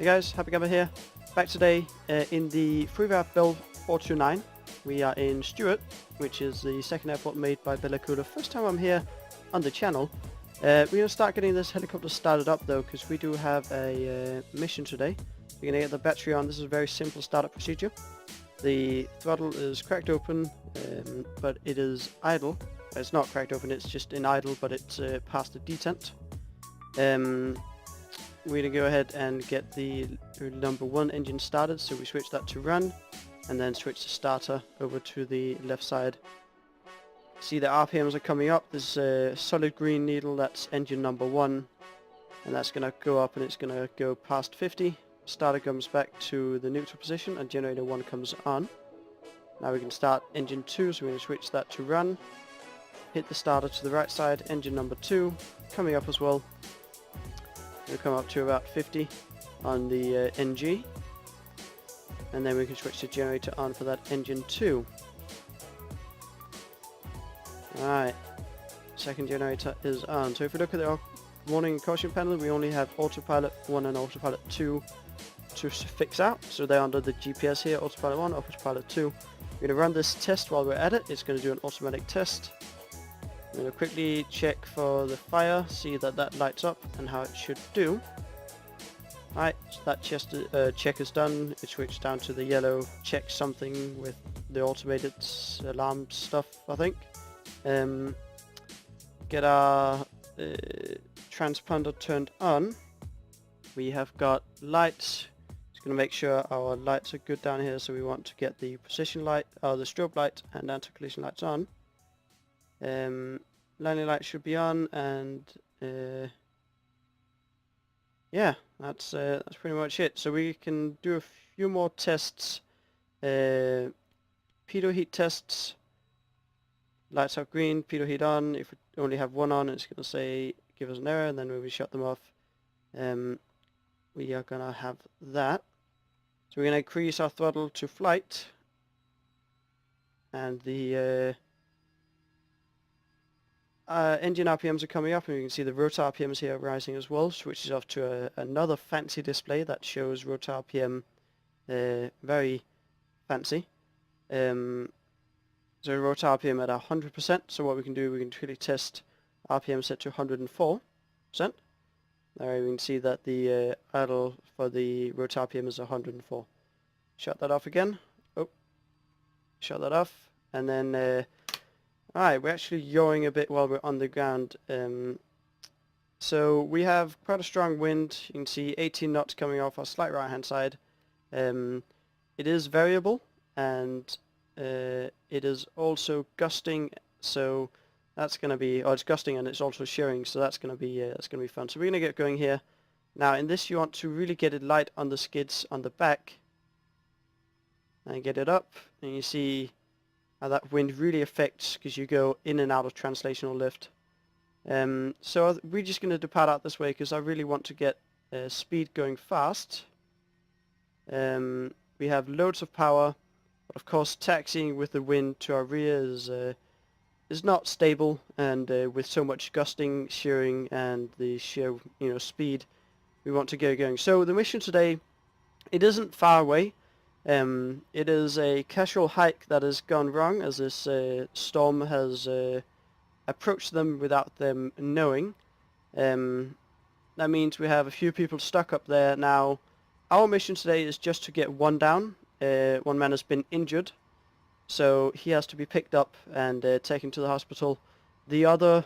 guys, Happy Gabber here. Back today in the freeware build 429. We are in Stewart, which is the second airport made by Beti-X. First time I'm here on the channel. We're going to start getting this helicopter started up though, because we do have a mission today. We're going to get the battery on. This is a very simple startup procedure. The throttle is cracked open, but it is idle. It's not cracked open, it's just in idle, but it's past the detent. We're going to go ahead and get the number 1 engine started, so we switch that to run, and then switch the starter over to the left side. See the RPMs are coming up. There's a solid green needle, that's engine number 1, and that's going to go up and it's going to go past 50. Starter comes back to the neutral position and generator 1 comes on. Now we can start engine 2, so we're going to switch that to run. Hit the starter to the right side, engine number 2 coming up as well. We'll come up to about 50 on the NG, and then we can switch the generator on for that engine 2. Alright, second generator is on. So if we look at the warning and caution panel, we only have autopilot 1 and autopilot 2 to fix out. So they're under the GPS here, autopilot 1, autopilot 2. We're going to run this test while we're at it. It's going to do an automatic test. I'm going to quickly check for the fire, see that that lights up and how it should do. Alright, so that check is done. It switched down to the yellow, check something with the automated alarm stuff, I think. Get our transponder turned on. We have got lights. Just going to make sure our lights are good down here, so we want to get the position light, the strobe light and anti-collision lights on. Landing light should be on, and yeah, that's pretty much it. So we can do a few more tests, pitot heat tests. Lights are green, pitot heat on. If we only have one on, it's going to say give us an error, and then when we shut them off, we are going to have that. So we're going to increase our throttle to flight, and the engine RPMs are coming up, and you can see the rotor RPMs here rising as well. Switches off to another fancy display that shows rotor RPM, very fancy. So rotor RPM at 100%. So what we can do, we can quickly test RPM set to 104%. There we can see that the idle for the rotor RPM is 104. Shut that off again. Oh, shut that off, and then. Alright, we're actually yawing a bit while we're on the ground. So we have quite a strong wind. You can see 18 knots coming off our slight right hand side. It is variable, and it is also gusting, so that's going to be, it's gusting and it's also shearing, so that's going to be fun. So we're going to get going here. Now in this you want to really get it light on the skids on the back and get it up, and you see how that wind really affects, because you go in and out of translational lift. So we're just going to depart out this way because I really want to get speed going fast. We have loads of power, but of course taxiing with the wind to our rear is not stable, and with so much gusting, shearing, and the sheer speed, we want to get going. So the mission today, it isn't far away. It is a casual hike that has gone wrong, as this storm has approached them without them knowing. That means we have a few people stuck up there. Now, our mission today is just to get one down. One man has been injured, so he has to be picked up and taken to the hospital. The other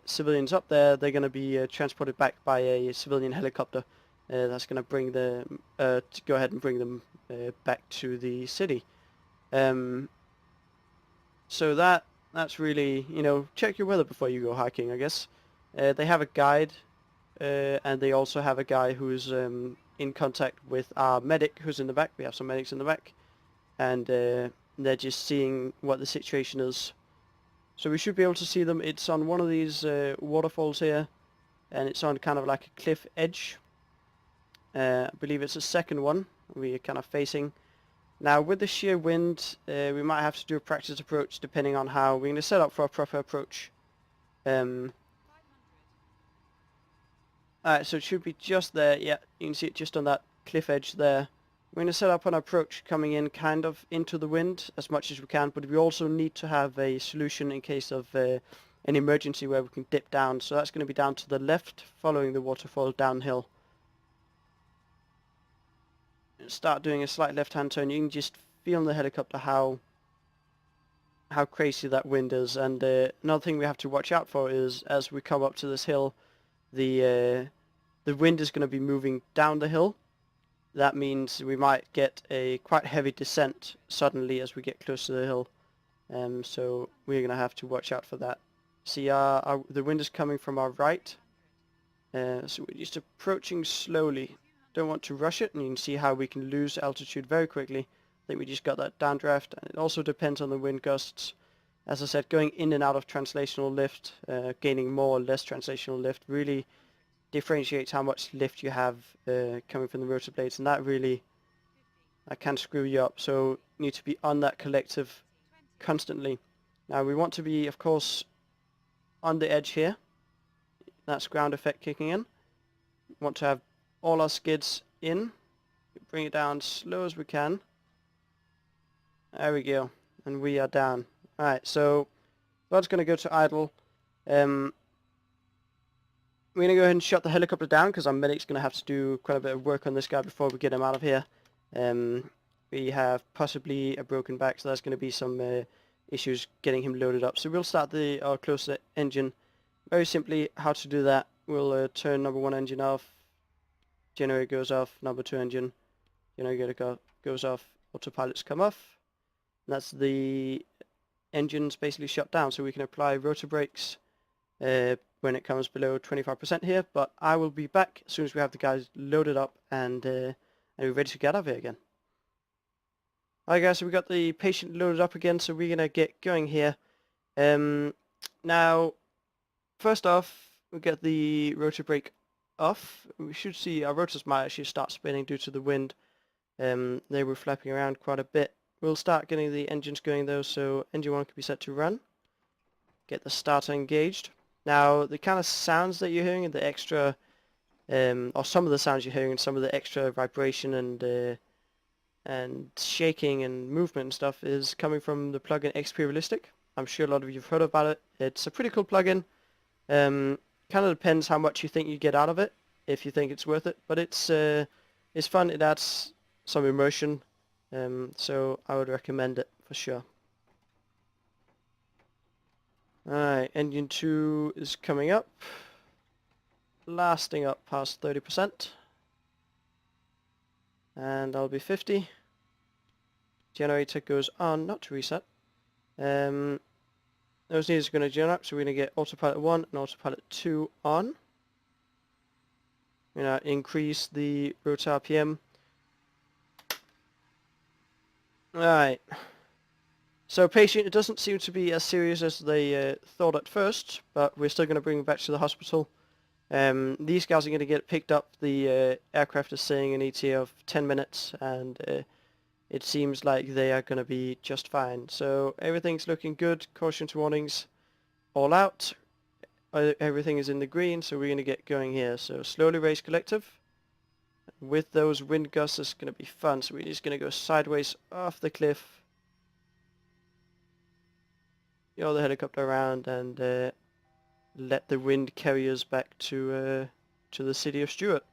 civilians up there, they're going to be transported back by a civilian helicopter. That's going to bring them, to go ahead and bring them back to the city. So that's really, check your weather before you go hiking, I guess. They have a guide, and they also have a guy who's in contact with our medic who's in the back. We have some medics in the back, and they're just seeing what the situation is. So we should be able to see them. It's on one of these waterfalls here, and it's on kind of like a cliff edge. I believe it's the second one we are kind of facing. Now with the sheer wind, we might have to do a practice approach depending on how we're going to set up for a proper approach. Alright, so it should be just there. Yeah, you can see it just on that cliff edge there. We're going to set up an approach coming in kind of into the wind as much as we can, but we also need to have a solution in case of an emergency where we can dip down. So that's going to be down to the left, following the waterfall downhill. Start doing a slight left-hand turn. You can just feel in the helicopter how crazy that wind is. And another thing we have to watch out for is as we come up to this hill, the wind is going to be moving down the hill. That means we might get a quite heavy descent suddenly as we get close to the hill. So we're going to have to watch out for that. See, the wind is coming from our right. So we're just approaching slowly. Don't want to rush it, and you can see how we can lose altitude very quickly. I think we just got that downdraft, and it also depends on the wind gusts. As I said, going in and out of translational lift, gaining more or less translational lift really differentiates how much lift you have coming from the rotor blades, and that can screw you up. So you need to be on that collective constantly. Now we want to be, of course, on the edge here. That's ground effect kicking in. We want to have all our skids in. Bring it down slow as we can. There we go, and we are down. Alright, so that's going to go to idle. We're going to go ahead and shut the helicopter down because our medic's going to have to do quite a bit of work on this guy before we get him out of here. We have possibly a broken back, so there's going to be some issues getting him loaded up. So we'll start or close the engine. Very simply, how to do that. We'll turn number 1 engine off. Generator goes off. Number 2 engine. Generator goes off. Autopilots come off. And that's the engines basically shut down, so we can apply rotor brakes when it comes below 25% here, but I will be back as soon as we have the guys loaded up and we're ready to get out of here again. Alright guys, so we got the patient loaded up again, so we're going to get going here. Now, first off, we get the rotor brake off. We should see our rotors might actually start spinning due to the wind. They were flapping around quite a bit. We'll start getting the engines going though, so engine 1 can be set to run. Get the starter engaged. Now, the kind of sounds that you're hearing and the extra, or some of the sounds you're hearing and some of the extra vibration and shaking and movement and stuff is coming from the plugin XP Realistic. I'm sure a lot of you have heard about it. It's a pretty cool plugin. Kind of depends how much you think you get out of it, if you think it's worth it. But it's fun. It adds some immersion, so I would recommend it for sure. Alright, engine 2 is coming up, lasting up past 30%, and I'll be 50. Generator goes on, not to reset. Those needles are going to join up, so we're going to get autopilot 1 and autopilot 2 on. We're going to increase the rotor RPM. Alright. So patient, it doesn't seem to be as serious as they thought at first, but we're still going to bring him back to the hospital. These guys are going to get picked up. The aircraft is saying an ETA of 10 minutes, and it seems like they are going to be just fine. So everything's looking good. Cautions, warnings, all out. Everything is in the green, so we're going to get going here. So slowly raise collective. With those wind gusts, it's going to be fun. So we're just going to go sideways off the cliff. Yaw the helicopter around and let the wind carry us back to the city of Stewart.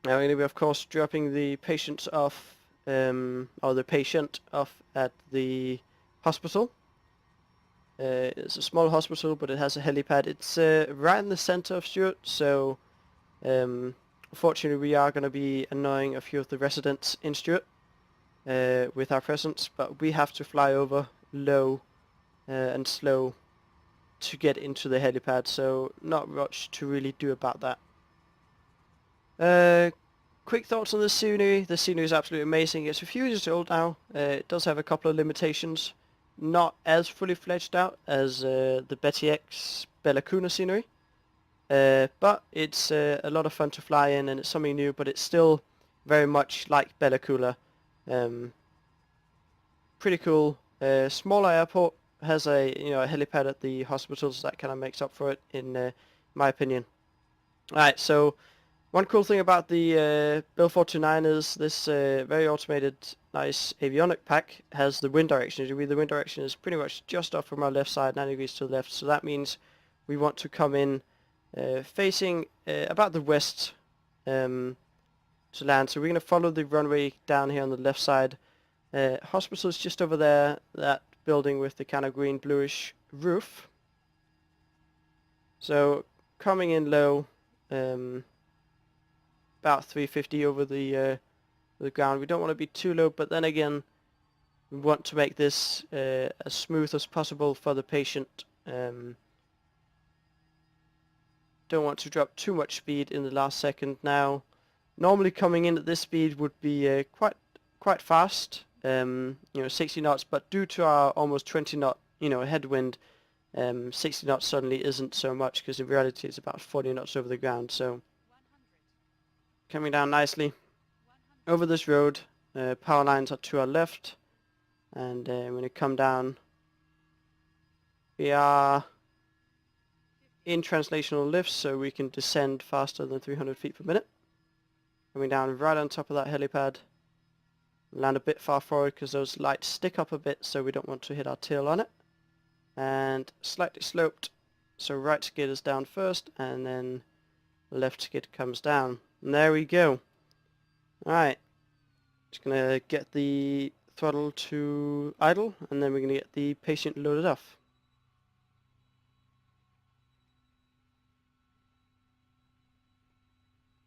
Now we're going to be, of course, dropping the patients off, or the patient off at the hospital. It's a small hospital, but it has a helipad. It's right in the center of Stewart, so unfortunately we are going to be annoying a few of the residents in Stewart with our presence, but we have to fly over low and slow to get into the helipad, so not much to really do about that. Quick thoughts on the scenery. The scenery is absolutely amazing. It's a few years old now. It does have a couple of limitations. Not as fully fledged out as the Beti-X Bella Cuna scenery. But it's a lot of fun to fly in, and it's something new, but it's still very much like Bella Cuna. Pretty cool. Smaller airport, has a helipad at the hospital, so that kind of makes up for it in my opinion. Alright, so One cool thing about the Bill 429 is this very automated, nice avionic pack has the wind direction. As you read, the wind direction is pretty much just off from our left side, 90 degrees to the left. So that means we want to come in facing about the west to land. So we're going to follow the runway down here on the left side. Hospital is just over there, that building with the kind of green bluish roof. So coming in low, about 350 over the ground. We don't want to be too low, but then again, we want to make this as smooth as possible for the patient. Don't want to drop too much speed in the last second. Now, normally coming in at this speed would be quite fast, 60 knots, but due to our almost 20 knot, headwind, 60 knots suddenly isn't so much, because in reality it's about 40 knots over the ground. So coming down nicely over this road, power lines are to our left, and I'm going to come down. We are in translational lifts, so we can descend faster than 300 feet per minute. Coming down right on top of that helipad. Land a bit far forward because those lights stick up a bit, so we don't want to hit our tail on it. And slightly sloped, so right skid is down first, and then left skid comes down. And there we go. Alright, just gonna get the throttle to idle, and then we're gonna get the patient loaded off.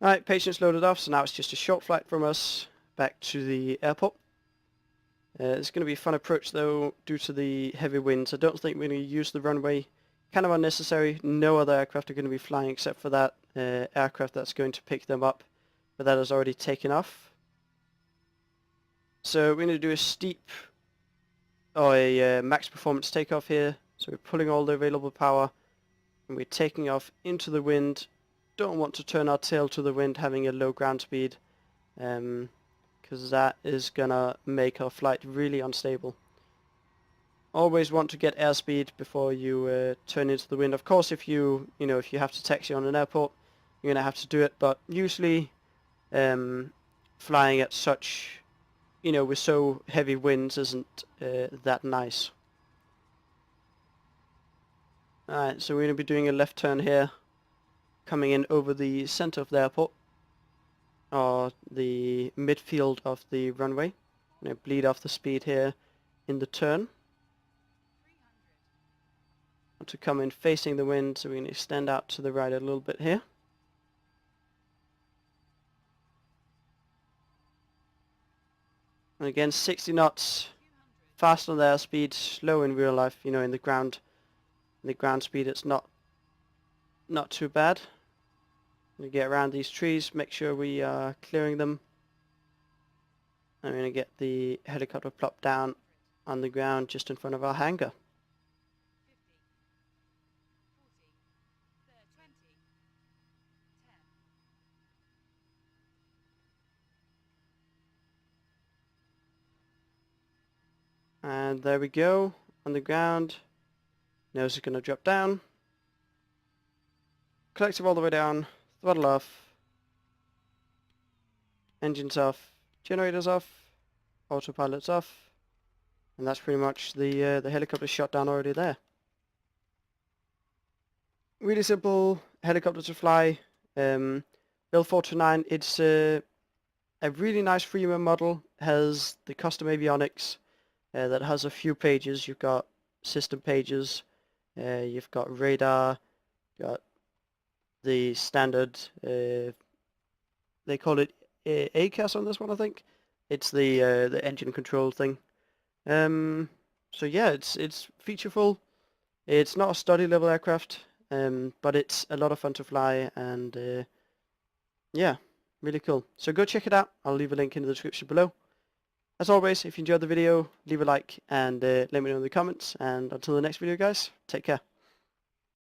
Alright, patient's loaded off, so now it's just a short flight from us back to the airport. It's going to be a fun approach though, due to the heavy winds. I don't think we're going to use the runway. Kind of unnecessary. No other aircraft are going to be flying except for that aircraft that's going to pick them up, but that has already taken off. So we're going to do a steep, or a max performance takeoff here. So we're pulling all the available power, and we're taking off into the wind. Don't want to turn our tail to the wind having a low ground speed, because that is gonna make our flight really unstable. Always want to get airspeed before you turn into the wind. Of course, if you have to taxi on an airport, you're gonna have to do it. But usually, flying at such, with so heavy winds isn't that nice. Alright, so we're gonna be doing a left turn here, coming in over the center of the airport, or the midfield of the runway. I'm going to bleed off the speed here in the turn. Want to come in facing the wind, so we're going to extend out to the right a little bit here. And again, 60 knots, fast on the airspeed, slow in real life. In the ground speed, it's not too bad. We get around these trees, make sure we are clearing them. I'm going to get the helicopter plopped down on the ground just in front of our hangar. And there we go, on the ground. Nose is going to drop down. Collective all the way down. Throttle off, engines off, generators off, autopilot's off, and that's pretty much the helicopter shutdown already there. Really simple helicopter to fly. Bill 429, it's a really nice freeware model. Has the custom avionics that has a few pages. You've got system pages, you've got radar, got the standard, they call it ACAS on this one, I think. It's the engine control thing. So yeah, it's featureful. It's not a study level aircraft, but it's a lot of fun to fly, and yeah, really cool. So go check it out. I'll leave a link in the description below. As always, if you enjoyed the video, leave a like and let me know in the comments. And until the next video, guys, take care.